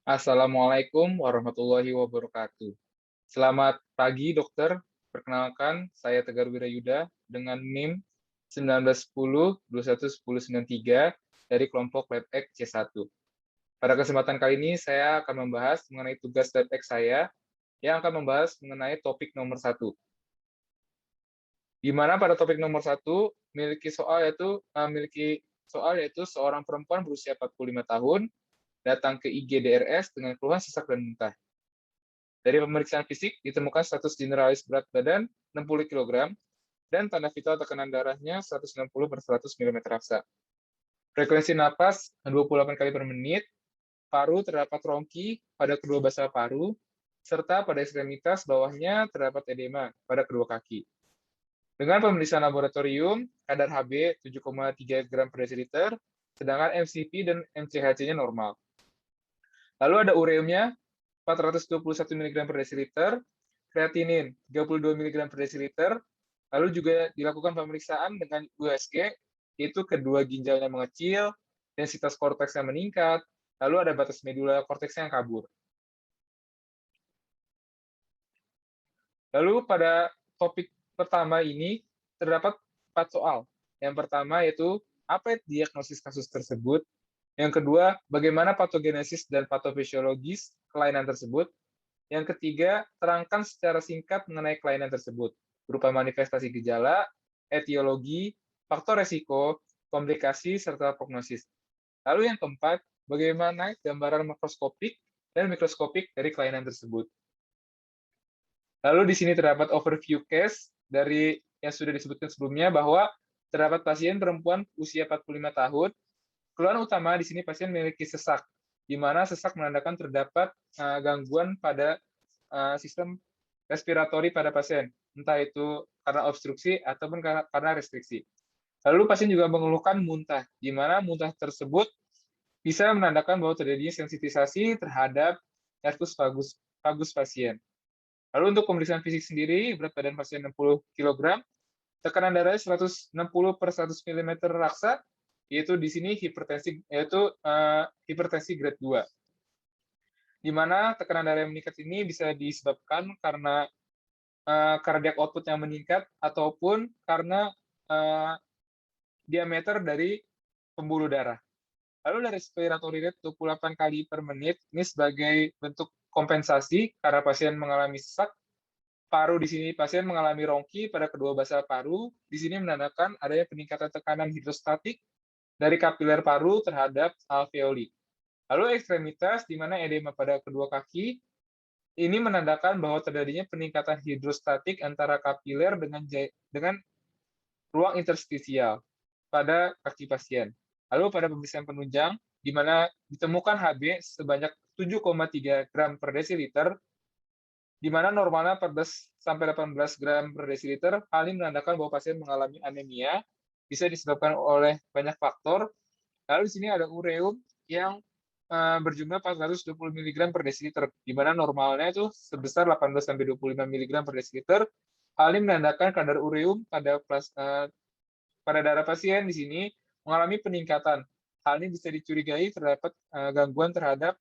Assalamualaikum warahmatullahi wabarakatuh. Selamat pagi, dokter. Perkenalkan, saya Tegar Wirayuda dengan NIM 1910-21193 dari kelompok LabX C1. Pada kesempatan kali ini, saya akan membahas mengenai tugas LabX saya yang akan membahas mengenai topik nomor satu. Di mana pada topik nomor satu memiliki soal yaitu seorang perempuan berusia 45 tahun datang ke IGDRS dengan keluhan sesak dan muntah. Dari pemeriksaan fisik, ditemukan status generalis berat badan 60 kg dan tanda vital tekanan darahnya 160/100 mm raksa. Frekuensi napas 28 kali per menit, paru terdapat rongki pada kedua basal paru, serta pada ekstremitas bawahnya terdapat edema pada kedua kaki. Dengan pemeriksaan laboratorium, kadar Hb 7,3 gram per desiliter, sedangkan MCP dan MCHC-nya normal. Lalu ada ureumnya 421 mg per desiliter, kreatinin 32 mg per desiliter, lalu juga dilakukan pemeriksaan dengan USG, yaitu kedua ginjalnya mengecil, densitas korteksnya meningkat, lalu ada batas medula korteksnya yang kabur. Lalu pada topik pertama ini terdapat 4 soal. Yang pertama yaitu apa diagnosis kasus tersebut, yang kedua, bagaimana patogenesis dan patofisiologis kelainan tersebut. Yang ketiga, terangkan secara singkat mengenai kelainan tersebut, berupa manifestasi gejala, etiologi, faktor resiko, komplikasi, serta prognosis. Lalu yang keempat, bagaimana gambaran makroskopik dan mikroskopik dari kelainan tersebut. Lalu di sini terdapat overview case dari yang sudah disebutkan sebelumnya bahwa terdapat pasien perempuan usia 45 tahun. Keluhan utama di sini pasien memiliki sesak, di mana sesak menandakan terdapat gangguan pada sistem respiratori pada pasien, entah itu karena obstruksi ataupun karena restriksi. Lalu pasien juga mengeluhkan muntah, di mana muntah tersebut bisa menandakan bahwa terjadinya sensitisasi terhadap nervus vagus pasien. Lalu untuk pemeriksaan fisik sendiri, berat badan pasien 60 kg, tekanan darahnya 160/100 mm raksa, yaitu di sini hipertensi grade 2. Di mana tekanan darah yang meningkat ini bisa disebabkan karena cardiac output yang meningkat ataupun karena diameter dari pembuluh darah. Lalu dari respiratory rate 28 kali per menit, ini sebagai bentuk kompensasi karena pasien mengalami sesak. Paru di sini pasien mengalami rongki pada kedua basal paru. Di sini menandakan adanya peningkatan tekanan hidrostatik dari kapiler paru terhadap alveoli. Lalu ekstremitas, di mana edema pada kedua kaki, ini menandakan bahwa terjadinya peningkatan hidrostatik antara kapiler dengan ruang interstisial pada kaki pasien. Lalu pada pemeriksaan penunjang, di mana ditemukan Hb sebanyak 7,3 gram per desiliter, di mana normalnya 14-18 gram per desiliter. Hal ini menandakan bahwa pasien mengalami anemia, bisa disebabkan oleh banyak faktor. Lalu di sini ada ureum yang berjumlah 420 mg per desiliter, di mana normalnya itu sebesar 18-25 mg per desiliter. Hal ini menandakan kadar ureum pada darah pasien di sini mengalami peningkatan. Hal ini bisa dicurigai terdapat gangguan terhadap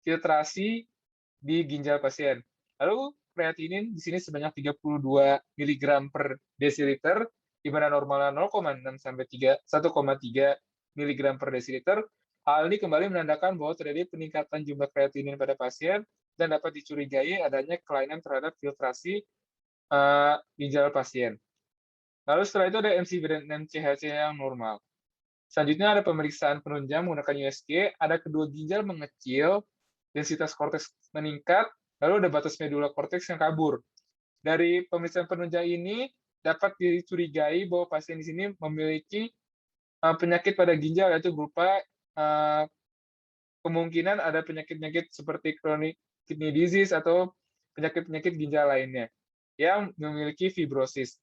filtrasi di ginjal pasien. Lalu kreatinin di sini sebanyak 32 mg per desiliter, di mana normalnya 0,6 sampai 1,3 mg per desiliter. Hal ini kembali menandakan bahwa terjadi peningkatan jumlah kreatinin pada pasien dan dapat dicurigai adanya kelainan terhadap filtrasi ginjal pasien. Lalu setelah itu ada MCV dan MCHC yang normal. Selanjutnya ada pemeriksaan penunjang menggunakan USG, ada kedua ginjal mengecil, densitas korteks meningkat, lalu ada batas medula korteks yang kabur. Dari pemeriksaan penunjang ini dapat dicurigai bahwa pasien di sini memiliki penyakit pada ginjal, yaitu berupa kemungkinan ada penyakit-penyakit seperti chronic kidney disease atau penyakit-penyakit ginjal lainnya yang memiliki fibrosis.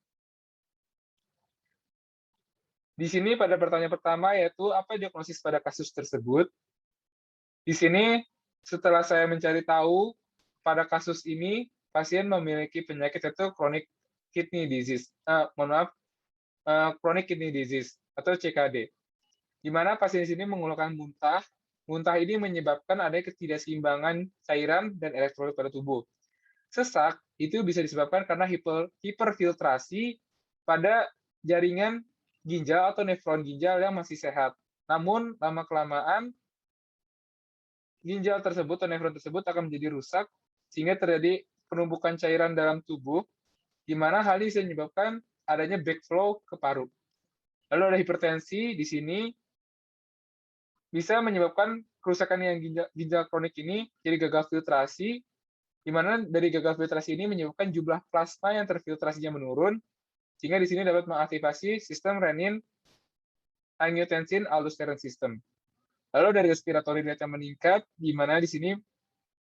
Di sini pada pertanyaan pertama yaitu apa diagnosis pada kasus tersebut. Di sini setelah saya mencari tahu pada kasus ini pasien memiliki penyakit yaitu chronic kidney disease. Chronic kidney disease atau CKD. Di mana pasien di sini mengeluhkan muntah Muntah ini menyebabkan adanya ketidakseimbangan cairan dan elektrolit pada tubuh. Sesak itu bisa disebabkan karena hiperfiltrasi pada jaringan ginjal atau nefron ginjal yang masih sehat. Namun, lama-kelamaan ginjal tersebut atau nefron tersebut akan menjadi rusak, sehingga terjadi penumpukan cairan dalam tubuh, di mana hal ini bisa menyebabkan adanya backflow ke paru. Lalu ada hipertensi di sini bisa menyebabkan kerusakan yang ginjal kronik ini jadi gagal filtrasi, di mana dari gagal filtrasi ini menyebabkan jumlah plasma yang terfiltrasinya menurun, sehingga di sini dapat mengaktifasi sistem renin angiotensin aldosteron system. Lalu dari respiratory rate yang meningkat, di mana di sini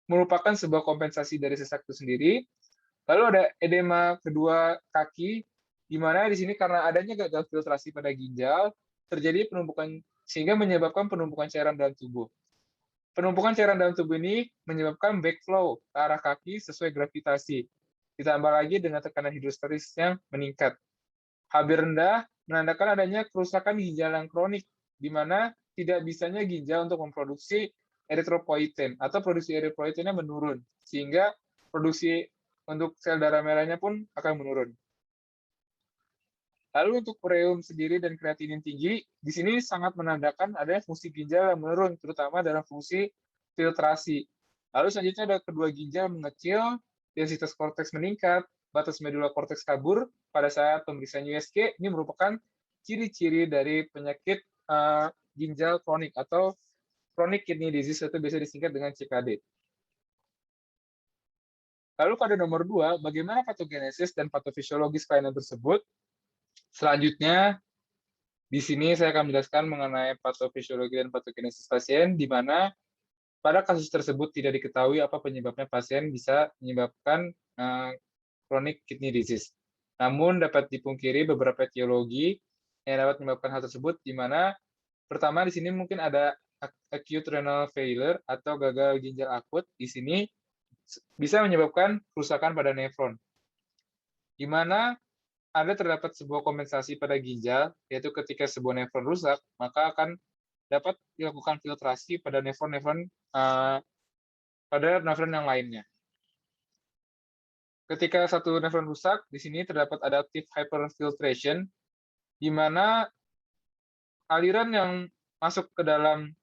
merupakan sebuah kompensasi dari sesak itu sendiri. Lalu ada edema kedua kaki, di mana di sini karena adanya gagal filtrasi pada ginjal, terjadi penumpukan sehingga menyebabkan penumpukan cairan dalam tubuh. Penumpukan cairan dalam tubuh ini menyebabkan backflow ke arah kaki sesuai gravitasi. Ditambah lagi dengan tekanan hidrostatis yang meningkat. HB rendah menandakan adanya kerusakan ginjal yang kronik, di mana tidak bisanya ginjal untuk memproduksi eritropoietin atau produksi eritropoietinnya menurun, sehingga produksi untuk sel darah merahnya pun akan menurun. Lalu untuk ureum sendiri dan kreatinin tinggi, di sini sangat menandakan adanya fungsi ginjal yang menurun, terutama dalam fungsi filtrasi. Lalu selanjutnya ada kedua ginjal mengecil, densitas korteks meningkat, batas medula korteks kabur pada saat pemeriksaan USG. Ini merupakan ciri-ciri dari penyakit ginjal kronik atau chronic kidney disease, atau biasa disingkat dengan CKD. Lalu pada nomor 2, bagaimana patogenesis dan patofisiologis kelainan tersebut? Selanjutnya, di sini saya akan menjelaskan mengenai patofisiologi dan patogenesis pasien, di mana pada kasus tersebut tidak diketahui apa penyebabnya pasien bisa menyebabkan chronic kidney disease. Namun dapat dipungkiri beberapa etiologi yang dapat menyebabkan hal tersebut, di mana pertama di sini mungkin ada acute renal failure atau gagal ginjal akut. Di sini bisa menyebabkan kerusakan pada nefron, di mana ada terdapat sebuah kompensasi pada ginjal, yaitu ketika sebuah nefron rusak, maka akan dapat dilakukan filtrasi pada nefron-nefron yang lainnya. Ketika satu nefron rusak, di sini terdapat adaptive hyperfiltration, di mana aliran yang masuk ke dalam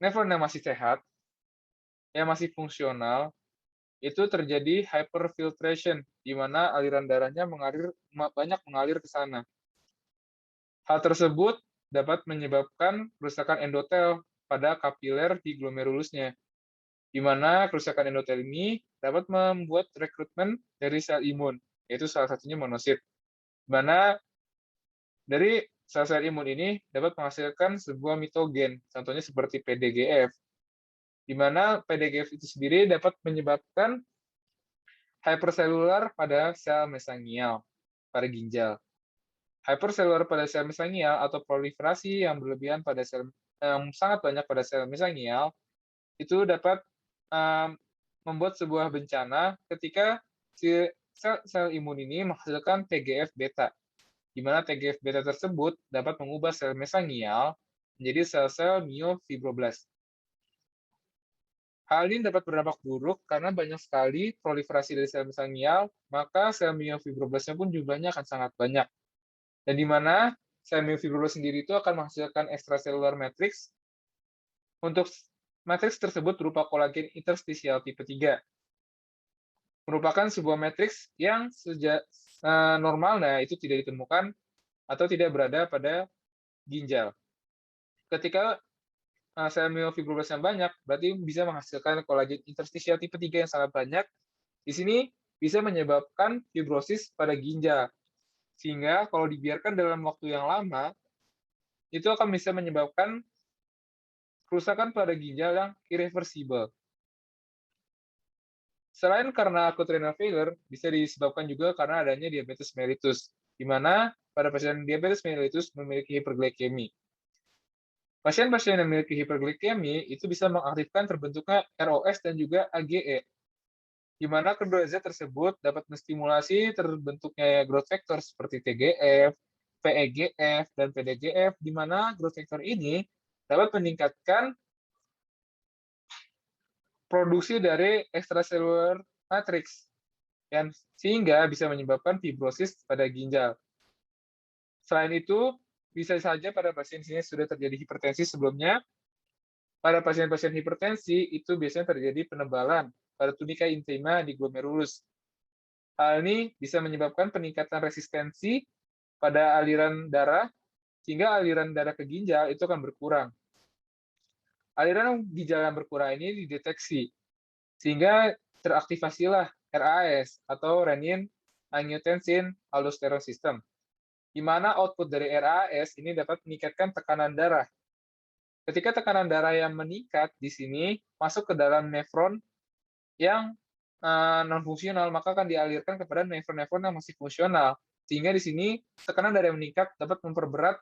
nefron yang masih sehat, yang masih fungsional, itu terjadi hyperfiltration, di mana aliran darahnya banyak mengalir ke sana. Hal tersebut dapat menyebabkan kerusakan endotel pada kapiler di glomerulusnya, di mana kerusakan endotel ini dapat membuat rekrutmen dari sel imun, yaitu salah satunya monosit, di mana dari sel-sel imun ini dapat menghasilkan sebuah mitogen, contohnya seperti PDGF, di mana PDGF itu sendiri dapat menyebabkan hyperselular pada sel mesangial pada ginjal. Hyperselular pada sel mesangial atau proliferasi yang berlebihan pada sel yang sangat banyak pada sel mesangial itu dapat membuat sebuah bencana ketika sel imun ini menghasilkan TGF beta, di mana TGF beta tersebut dapat mengubah sel mesangial menjadi sel-sel myofibroblast. Hal ini dapat berdampak buruk karena banyak sekali proliferasi dari sel mesangial, maka sel myofibroblastnya pun jumlahnya akan sangat banyak. Dan di mana sel myofibroblast sendiri itu akan menghasilkan extracellular matrix. Untuk matriks tersebut berupa kolagen interstisial tipe 3. Merupakan sebuah matriks yang sejak normalnya itu tidak ditemukan atau tidak berada pada ginjal. Ketika sel myofibroblast yang banyak, berarti bisa menghasilkan kolagen interstisial tipe 3 yang sangat banyak. Di sini bisa menyebabkan fibrosis pada ginjal. Sehingga kalau dibiarkan dalam waktu yang lama, itu akan bisa menyebabkan kerusakan pada ginjal yang irreversible. Selain karena acute renal failure, bisa disebabkan juga karena adanya diabetes mellitus, di mana pada pasien diabetes mellitus memiliki hiperglikemi. Pasien-pasien yang memiliki hiperglikemi itu bisa mengaktifkan terbentuknya ROS dan juga AGE, di mana kedua zat tersebut dapat menstimulasi terbentuknya growth factor seperti TGF, PEGF, dan PDGF, di mana growth factor ini dapat meningkatkan produksi dari extracellular matrix, yang sehingga bisa menyebabkan fibrosis pada ginjal. Selain itu, bisa saja pada pasien sini sudah terjadi hipertensi sebelumnya. Pada pasien-pasien hipertensi, itu biasanya terjadi penebalan pada tunika intima di glomerulus. Hal ini bisa menyebabkan peningkatan resistensi pada aliran darah, sehingga aliran darah ke ginjal itu akan berkurang. Aliran ginjal yang berkurang ini dideteksi, sehingga teraktivasilah RAS atau renin-angiotensin-aldosterone system, di mana output dari RAS ini dapat meningkatkan tekanan darah. Ketika tekanan darah yang meningkat di sini masuk ke dalam nefron yang non-fungsional, maka akan dialirkan kepada nefron-nefron yang masih fungsional. Sehingga di sini tekanan darah yang meningkat dapat memperberat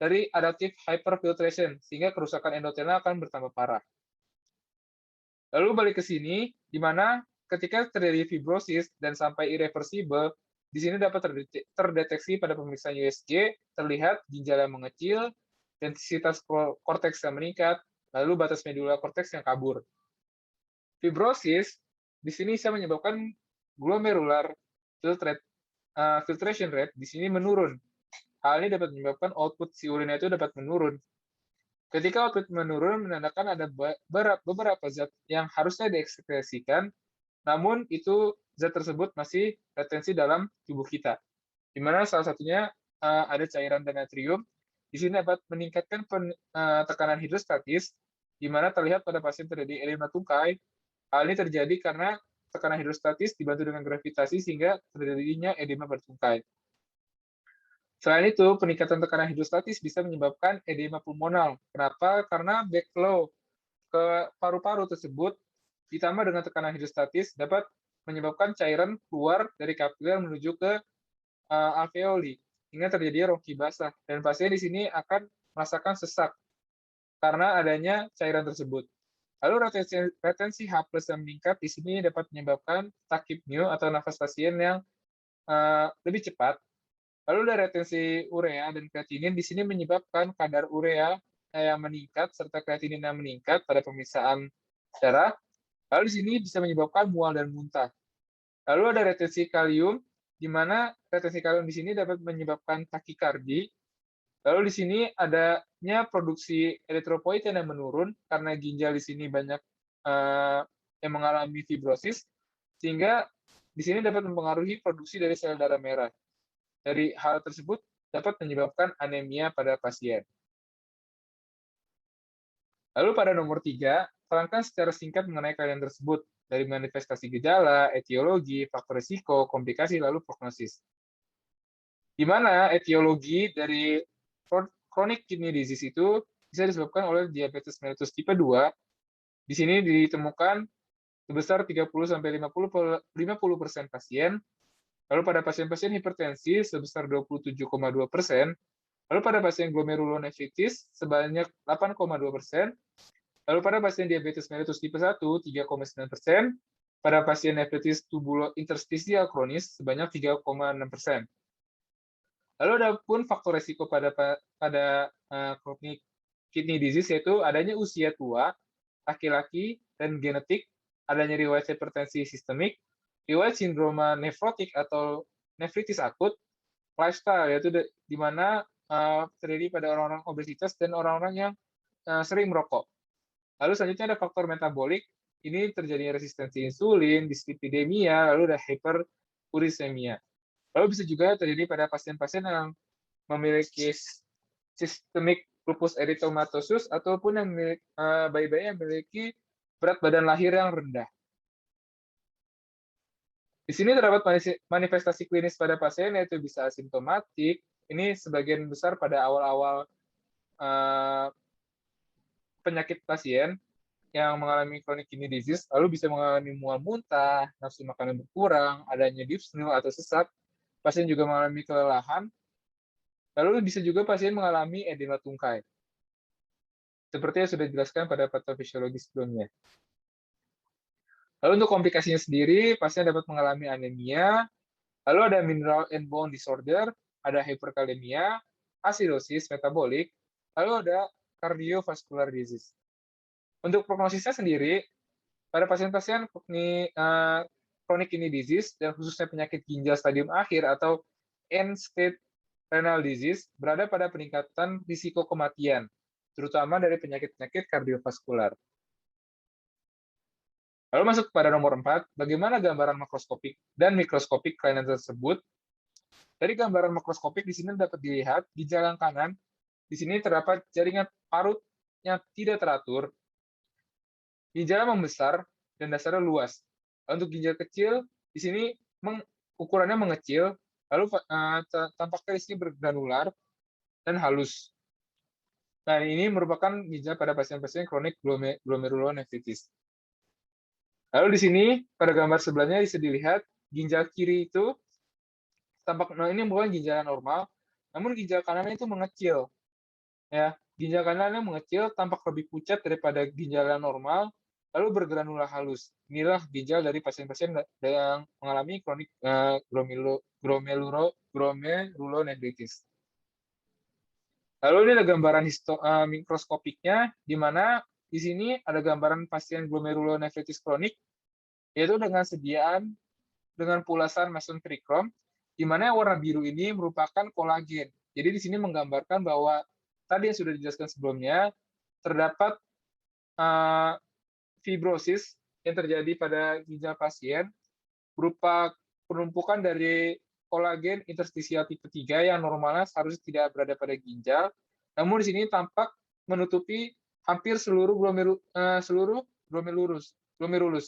dari adaptive hyperfiltration, sehingga kerusakan endotelnya akan bertambah parah. Lalu balik ke sini, di mana ketika terjadi fibrosis dan sampai irreversible, di sini dapat terdeteksi pada pemeriksaan USG, terlihat ginjal yang mengecil, densitas korteks yang meningkat, lalu batas medula korteks yang kabur. Fibrosis di sini bisa menyebabkan glomerular filtration rate di sini menurun. Hal ini dapat menyebabkan output si urinnya itu dapat menurun. Ketika output menurun, menandakan ada beberapa zat yang harusnya diekskresikan, namun itu zat tersebut masih retensi dalam tubuh kita. Di mana salah satunya ada cairan dan natrium. Di sini dapat meningkatkan tekanan hidrostatis, di mana terlihat pada pasien terjadi edema tungkai. Hal ini terjadi karena tekanan hidrostatis dibantu dengan gravitasi sehingga terjadinya edema bertungkai. Selain itu, peningkatan tekanan hidrostatis bisa menyebabkan edema pulmonal. Kenapa? Karena backflow ke paru-paru tersebut ditambah dengan tekanan hidrostatis dapat menyebabkan cairan keluar dari kapiler menuju ke alveoli, hingga terjadi rongki basah. Dan pasien di sini akan merasakan sesak karena adanya cairan tersebut. Lalu retensi H+ yang meningkat di sini dapat menyebabkan tachypnea atau nafas pasien yang lebih cepat. Lalu ada retensi urea dan kreatinin di sini menyebabkan kadar urea yang meningkat serta kreatinin yang meningkat pada pemeriksaan darah. Lalu di sini bisa menyebabkan mual dan muntah. Lalu ada retensi kalium, di mana retensi kalium di sini dapat menyebabkan takikardi. Lalu di sini adanya produksi eritropoietin yang menurun karena ginjal di sini banyak yang mengalami fibrosis, sehingga di sini dapat mempengaruhi produksi dari sel darah merah. Dari hal tersebut dapat menyebabkan anemia pada pasien. Lalu pada nomor 3, terangkan secara singkat mengenai keadaan tersebut, dari manifestasi gejala, etiologi, faktor risiko, komplikasi, lalu prognosis. Di mana etiologi dari chronic kidney disease itu bisa disebabkan oleh diabetes mellitus tipe 2. Di sini ditemukan sebesar 30-50% pasien. Lalu pada pasien-pasien hipertensi sebesar 27,2%, lalu pada pasien glomerulonefritis sebanyak 8,2%, lalu pada pasien diabetes mellitus tipe 1 3,9%, pada pasien nefritis tubulointerstisial kronis sebanyak 3,6%. Lalu ada pun faktor resiko pada chronic kidney disease, yaitu adanya usia tua, laki-laki, dan genetik, adanya riwayat hipertensi sistemik, riwayat sindroma nefrotik atau nefritis akut, lifestyle, yaitu di mana terjadi pada orang-orang obesitas dan orang-orang yang sering merokok. Lalu selanjutnya ada faktor metabolik, ini terjadinya resistensi insulin, dislipidemia, lalu ada hyperurisemia. Lalu bisa juga terjadi pada pasien-pasien yang memiliki sistemik lupus eritomatosus ataupun yang bayi-bayi yang memiliki berat badan lahir yang rendah. Di sini terdapat manifestasi klinis pada pasien, yaitu bisa asimptomatik. Ini sebagian besar pada awal-awal penyakit pasien yang mengalami chronic kidney disease, lalu bisa mengalami mual muntah, nafsu makan yang berkurang, adanya dyspnea atau sesak. Pasien juga mengalami kelelahan. Lalu bisa juga pasien mengalami edema tungkai. Seperti yang sudah dijelaskan pada patofisiologi sebelumnya. Lalu untuk komplikasinya sendiri, pasien dapat mengalami anemia, lalu ada mineral and bone disorder, ada hyperkalemia, acidosis metabolik, lalu ada cardiovascular disease. Untuk prognosisnya sendiri, Pada pasien-pasien chronic kidney disease dan khususnya penyakit ginjal stadium akhir atau end-stage renal disease berada pada peningkatan risiko kematian, terutama dari penyakit-penyakit kardiovaskular. Lalu masuk kepada nomor 4, bagaimana gambaran makroskopik dan mikroskopik kelainan tersebut? Dari gambaran makroskopik di sini dapat dilihat ginjal yang kanan, di sini terdapat jaringan parut yang tidak teratur, ginjal membesar dan dasarnya luas. Untuk ginjal kecil, di sini ukurannya mengecil, lalu tampaknya di sini bergranular dan halus. Nah, ini merupakan ginjal pada pasien-pasien kronik glomerulonefritis. Lalu di sini, pada gambar sebelahnya bisa dilihat, ginjal kiri itu tampak, nah ini bukan ginjal normal, namun ginjal kanannya itu mengecil. Ya, ginjal kanannya mengecil, tampak lebih pucat daripada ginjal yang normal, lalu bergranula halus. Inilah ginjal dari pasien-pasien yang mengalami kronik glomerulonefritis. Lalu ini ada gambaran mikroskopiknya, di mana di sini ada gambaran pasien glomerulonefritis kronik, yaitu dengan sediaan dengan pulasan mesenterikrom, di mana warna biru ini merupakan kolagen. Jadi di sini menggambarkan bahwa tadi yang sudah dijelaskan sebelumnya, terdapat fibrosis yang terjadi pada ginjal pasien berupa penumpukan dari kolagen interstisial tipe 3 yang normalnya seharusnya tidak berada pada ginjal, namun di sini tampak menutupi hampir seluruh glomerulus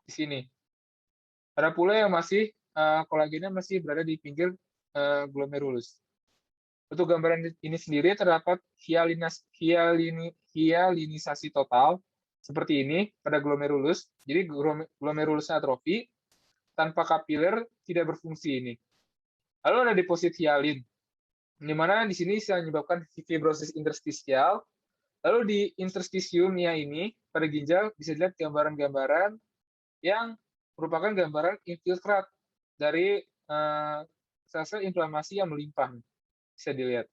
di sini. Ada pula yang masih kolagennya masih berada di pinggir glomerulus. Untuk gambaran ini sendiri terdapat hialinisasi total seperti ini pada glomerulus. Jadi glomerulusnya atrofi, tanpa kapiler tidak berfungsi ini. Lalu ada deposit hialin, di mana di sini bisa menyebabkan fibrosis interstisial. Lalu di interstisiumnya ini, pada ginjal, bisa dilihat gambaran-gambaran yang merupakan gambaran infiltrat dari sel-sel inflamasi yang melimpah. Bisa dilihat.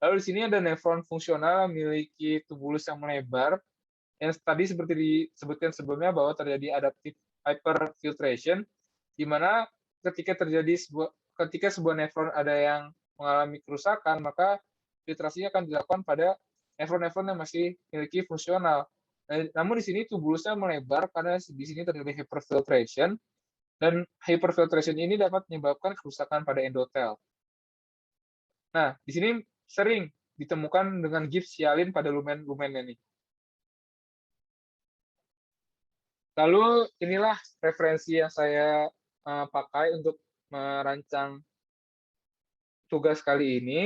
Lalu di sini ada nefron fungsional memiliki tubulus yang melebar, yang tadi seperti disebutkan sebelumnya bahwa terjadi adaptive hyperfiltration, di mana ketika sebuah nefron ada yang mengalami kerusakan, maka filtrasinya akan dilakukan pada nefron-nefron yang masih memiliki fungsional. Namun di sini tubulusnya melebar karena di sini terjadi hyperfiltration, dan hyperfiltration ini dapat menyebabkan kerusakan pada endotel. Nah, di sini sering ditemukan dengan gips hialin pada lumen-lumennya nih. Lalu inilah referensi yang saya pakai untuk merancang tugas kali ini.